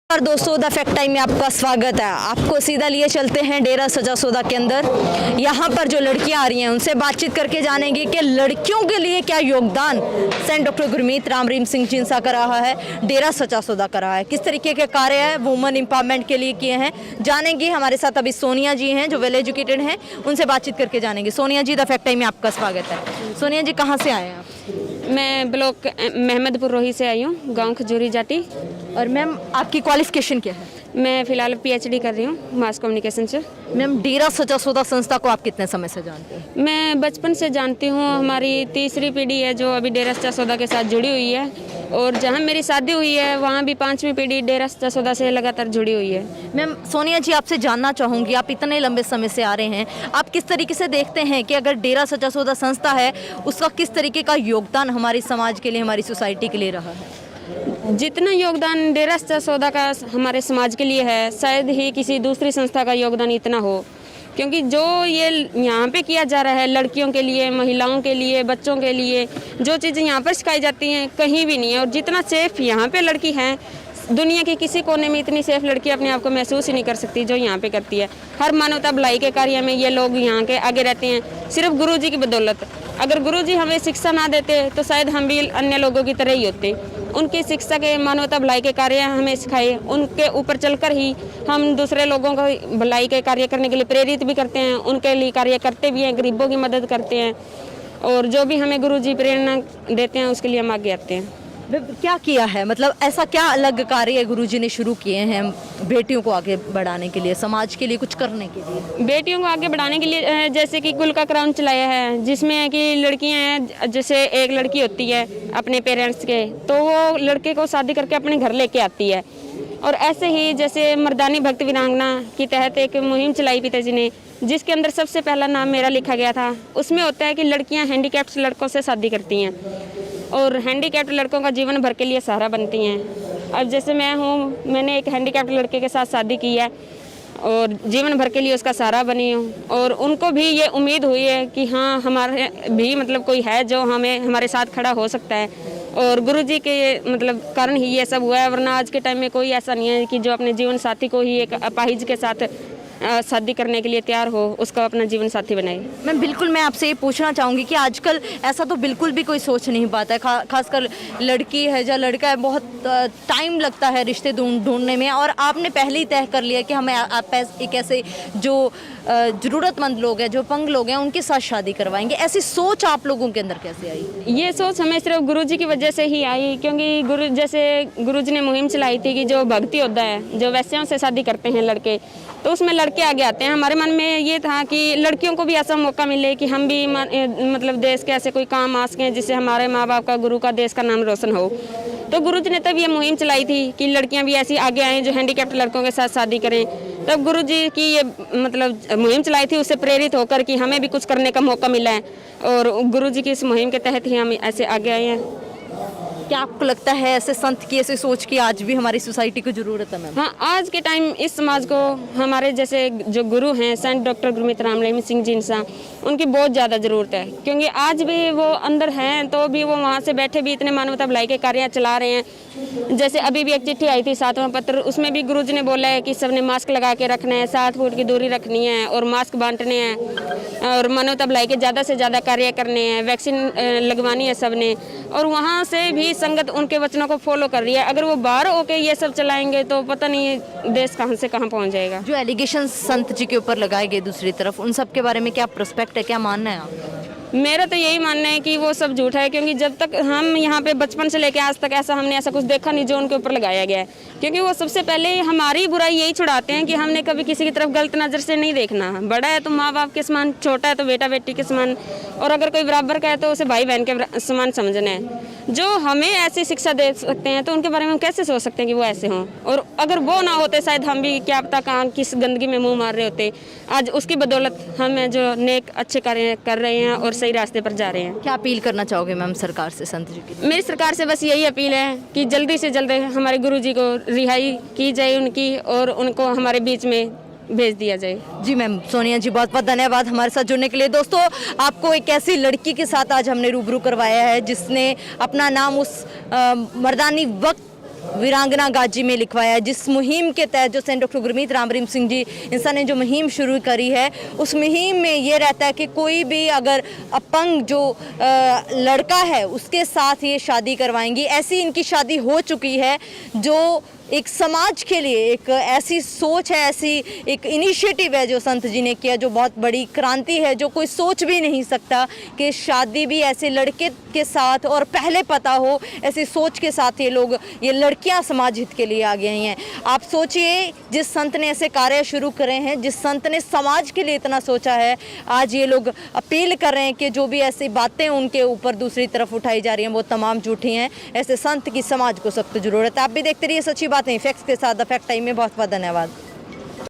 और दोस्तों the fact time में आपका स्वागत है। आपको सीधा लिए चलते हैं डेरा सजा सौदा के अंदर। यहाँ पर जो लड़कियाँ आ रही हैं उनसे बातचीत करके जानेंगे कि लड़कियों के लिए क्या योगदान सेंट डॉक्टर गुरमीत राम रहीम सिंह जिनसा का रहा है, डेरा सजा सौदा का रहा है, किस तरीके के कार्य है वुमेन एम्पावरमेंट के लिए किए हैं, जानेंगे। हमारे साथ अभी सोनिया जी हैं जो वेल एजुकेटेड हैं, उनसे बातचीत करके जानेंगे। सोनिया जी, द फैक्ट टाइम में आपका स्वागत है। सोनिया जी, कहाँ से आए हैं आप? मैं ब्लॉक महमदपुर रोही से आई हूँ, गांव खजूरी जाटी। और मैम आपकी क्वालिफिकेशन क्या है? मैं फ़िलहाल पीएचडी कर रही हूँ मास कम्युनिकेशन से। मैम, डेरा सजा सौदा संस्था को आप कितने समय से जानते हैं? मैं बचपन से जानती हूँ। हमारी तीसरी पीढ़ी है जो अभी डेरा सजा सौदा के साथ जुड़ी हुई है, और जहाँ मेरी शादी हुई है वहाँ भी 5वीं पीढ़ी डेरा सजा सौदा से लगातार जुड़ी हुई है। मैम सोनिया जी, आपसे जानना चाहूँगी, आप इतने लंबे समय से आ रहे हैं, आप किस तरीके से देखते हैं कि अगर डेरा सजा सौदा संस्था है उसका किस तरीके का योगदान हमारे समाज के लिए, हमारी सोसाइटी के लिए रहा है? जितना योगदान डेरा सजा सौदा का हमारे समाज के लिए है, शायद ही किसी दूसरी संस्था का योगदान इतना हो, क्योंकि जो ये यहाँ पे किया जा रहा है लड़कियों के लिए, महिलाओं के लिए, बच्चों के लिए, जो चीज़ें यहाँ पर सिखाई जाती हैं कहीं भी नहीं है। और जितना सेफ यहाँ पे लड़की हैं, दुनिया के किसी कोने में इतनी सेफ लड़की अपने आप को महसूस ही नहीं कर सकती जो यहाँ पे करती है। हर मानवता भलाई के कार्य में ये लोग यहाँ के आगे रहते हैं, सिर्फ गुरुजी की बदौलत। अगर गुरुजी हमें शिक्षा ना देते तो शायद हम भी अन्य लोगों की तरह ही होते। उनकी शिक्षा के, मानवता भलाई के कार्य हमें सिखाए, उनके ऊपर चलकर ही हम दूसरे लोगों को भलाई के कार्य करने के लिए प्रेरित भी करते हैं, उनके लिए कार्य करते भी हैं, गरीबों की मदद करते हैं, और जो भी हमें गुरुजी प्रेरणा देते हैं उसके लिए हम आगे आते हैं। क्या किया है, मतलब ऐसा क्या अलग कार्य गुरुजी ने शुरू किए हैं बेटियों को आगे बढ़ाने के लिए, समाज के लिए कुछ करने के लिए? बेटियों को आगे बढ़ाने के लिए जैसे कि कुल का क्राउन चलाया है, जिसमें कि लड़कियां हैं, जैसे एक लड़की होती है अपने पेरेंट्स के, तो वो लड़के को शादी करके अपने घर लेके आती है। और ऐसे ही जैसे मर्दानी भक्त वीरांगना के तहत एक मुहिम चलाई पिताजी ने, जिसके अंदर सबसे पहला नाम मेरा लिखा गया था। उसमें होता है कि लड़कियां हैंडीकैप्ड लड़कों से शादी करती हैं और हैंडीकैप्ड लड़कों का जीवन भर के लिए सहारा बनती हैं। अब जैसे मैं हूँ, मैंने एक हैंडीकैप्ड लड़के के साथ शादी की है और जीवन भर के लिए उसका सहारा बनी हूँ, और उनको भी ये उम्मीद हुई है कि हाँ, हमारे भी मतलब कोई है जो हमें हमारे साथ खड़ा हो सकता है, और गुरुजी के मतलब कारण ही ये सब हुआ है। वरना आज के टाइम में कोई ऐसा नहीं है कि जो अपने जीवन साथी को ही एक अपाहिज के साथ शादी करने के लिए तैयार हो, उसका अपना जीवन साथी बनाए। मैं आपसे ये पूछना चाहूँगी कि आजकल ऐसा तो बिल्कुल भी कोई सोच नहीं पाता है, खासकर लड़की है या लड़का है, बहुत टाइम लगता है रिश्ते ढूंढने में, और आपने पहले ही तय कर लिया कि हमें आप एक ऐसे जो ज़रूरतमंद लोग हैं, जो पंग लोग हैं, उनके साथ शादी करवाएंगे। ऐसी सोच आप लोगों के अंदर कैसे आई? ये सोच हमें सिर्फ गुरुजी की वजह से ही आई, क्योंकि जैसे गुरुजी ने मुहिम चलाई थी कि जो भक्ति होता है, जो वैश्यों से शादी करते हैं लड़के, तो उसमें लड़के आगे आते हैं। हमारे मन में ये था कि लड़कियों को भी ऐसा मौका मिले कि हम भी मतलब देश के ऐसे कोई काम आ सकें जिससे हमारे माँ बाप का, गुरु का, देश का नाम रोशन हो। तो गुरुजी ने तब ये मुहिम चलाई थी कि लड़कियां भी ऐसी आगे आएँ जो हैंडीकैप्ड लड़कों के साथ शादी करें। तब गुरुजी की ये मतलब मुहिम चलाई थी, उससे प्रेरित होकर कि हमें भी कुछ करने का मौका मिला है, और गुरुजी की इस मुहिम के तहत ही हम ऐसे आगे आए हैं। क्या आपको लगता है ऐसे संत की, ऐसे सोच की आज भी हमारी सोसाइटी को ज़रूरत है? मैम, हाँ, आज के टाइम इस समाज को हमारे जैसे जो गुरु हैं सेंट डॉक्टर गुरमीत राम रहीम सिंह जिनसा, उनकी बहुत ज़्यादा ज़रूरत है, क्योंकि आज भी वो अंदर हैं तो भी वो वहाँ से बैठे भी इतने मानवता भलाई के कार्य चला रहे हैं। जैसे अभी भी एक चिट्ठी आई थी 7वां पत्र, उसमें भी गुरुजी ने बोला है कि सबने मास्क लगा के रखना है, 7 फुट की दूरी रखनी है, और मास्क बांटने हैं, और मानवता भलाई के ज़्यादा से ज़्यादा कार्य करने हैं, वैक्सीन लगवानी है सबने। और वहाँ से भी संगत उनके वचनों को फॉलो कर रही है। अगर वो बाहर होके ये सब चलाएंगे तो पता नहीं देश कहाँ से कहाँ पहुँच जाएगा। जो एलिगेशन संत जी के ऊपर लगाए गए दूसरी तरफ, उन सब के बारे में क्या प्रोस्पेक्ट है, क्या मानना है आपका? मेरा तो यही मानना है कि वो सब झूठ है, क्योंकि जब तक हम यहाँ पे बचपन से लेके आज तक हमने ऐसा कुछ देखा नहीं जो उनके ऊपर लगाया गया है। क्योंकि वो सबसे पहले हमारी बुराई यही छुड़ाते हैं कि हमने कभी किसी की तरफ गलत नज़र से नहीं देखना। बड़ा है तो माँ बाप के समान, छोटा है तो बेटा बेटी के समान, और अगर कोई बराबर का है तो उसे भाई बहन के समान समझना है। जो हमें ऐसी शिक्षा दे सकते हैं तो उनके बारे में हम कैसे सोच सकते हैं कि वो ऐसे हों, और अगर वो ना होते शायद हम भी क्या पता कहाँ किस गंदगी में मुँह मार रहे होते। आज उसकी बदौलत हम जो नेक अच्छे कार्य कर रहे हैं और सही रास्ते पर जा रहे हैं। क्या अपील करना चाहोगे मैम सरकार से, संत जी की? मेरी सरकार से बस यही अपील है कि जल्दी से जल्दी हमारे गुरुजी को रिहाई की जाए उनकी, और उनको हमारे बीच में भेज दिया जाए। जी मैम, सोनिया जी बहुत बहुत धन्यवाद हमारे साथ जुड़ने के लिए। दोस्तों, आपको एक ऐसी लड़की के साथ आज हमने रूबरू करवाया है जिसने अपना नाम उस मर्दानी वक्त वीरांगना गाजी में लिखवाया है। जिस मुहिम के तहत जो सेंट डॉक्टर गुरमीत राम रहीम सिंह जी इंसान ने जो मुहिम शुरू करी है, उस मुहिम में ये रहता है कि कोई भी अगर अपंग जो लड़का है उसके साथ ये शादी करवाएंगी। ऐसी इनकी शादी हो चुकी है जो एक समाज के लिए एक ऐसी सोच है, ऐसी एक इनिशिएटिव है जो संत जी ने किया, जो बहुत बड़ी क्रांति है, जो कोई सोच भी नहीं सकता कि शादी भी ऐसे लड़के के साथ और पहले पता हो, ऐसी सोच के साथ ये लड़कियां समाज हित के लिए आ गई हैं। आप सोचिए, जिस संत ने ऐसे कार्य शुरू करे हैं, जिस संत ने समाज के लिए इतना सोचा है, आज ये लोग अपील कर रहे हैं कि जो भी ऐसी बातें उनके ऊपर दूसरी तरफ उठाई जा रही हैं वो तमाम झूठी हैं। ऐसे संत की समाज को सख्त जरूरत है। आप भी देखते रहिए सच्ची बातें फैक्ट्स के साथ द फैक्ट टाइम में। बहुत बहुत धन्यवाद।